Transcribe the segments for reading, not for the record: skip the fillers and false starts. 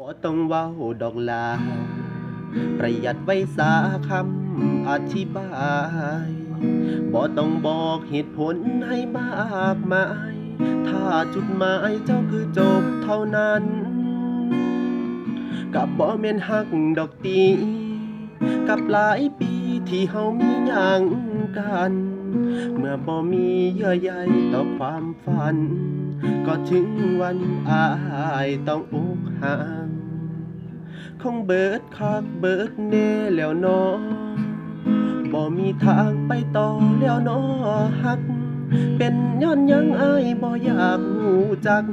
บ่ต้องเว้าดอกลาประหยัดไว้สาคำอธิบายบ่ต้องบอกเหตุผลให้มากมายถ้าจุดหมายเจ้าคือจบเท่านั้นก็บ่แม่นฮักดอกติกับหลายปีที่เฮามีหยังกันเมื่อบ่มีเยื่อใยต่อความฝันก็ถึงวันอายต้องอกหัก คงเบิดคักเบิดแน่แล้วเนาะบ่มีทางไปต่อแล้วเนาะฮักเป็นย้อนหยังอายบ่อยากรู้จัก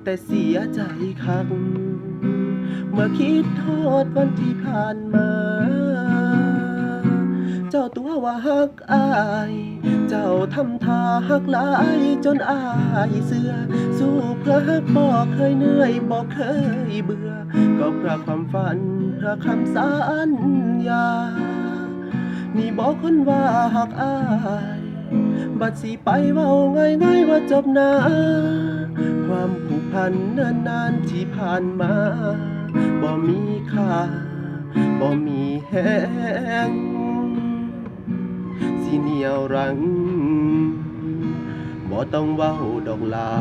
แต่เสียใจคักเมื่อคิดทอดวันที่ผ่านมาเจ้าตัวว่าฮักอายเจ้าทำท่าฮักหลายจนอายเสือสู้เพื่อฮักบ่เคยเหนื่อยบ่เคยเบื่อก็เพื่อความฝันเพื่อคำสัญญานี่บอกคนว่าฮักอายบัดสิไปเว้าง่ายๆว่าจบนะความผูกพันเนิ่นนานที่ผ่านมาบ่มีค่าบ่มีแฮง สิเหนียวรั้งบ่ต้องเว้าดอกลา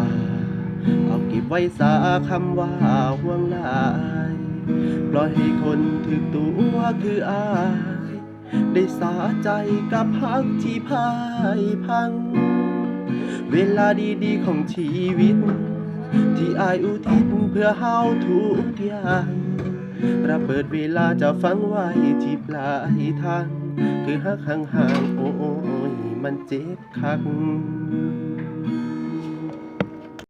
เอาเก็บไว้สาคำว่าห่วงหลายปล่อยให้คนถึกตัวคืออายได้สาใจกับฮักที่พ่ายพังเวลาดีๆของชีวิตที่อายอุทิศเพื่อเฮาทุกอย่างระเบิดเวลาจะฝังไว้ที่ปลายทางคือฮักห่างๆโอ้ยมันเจ็บคัก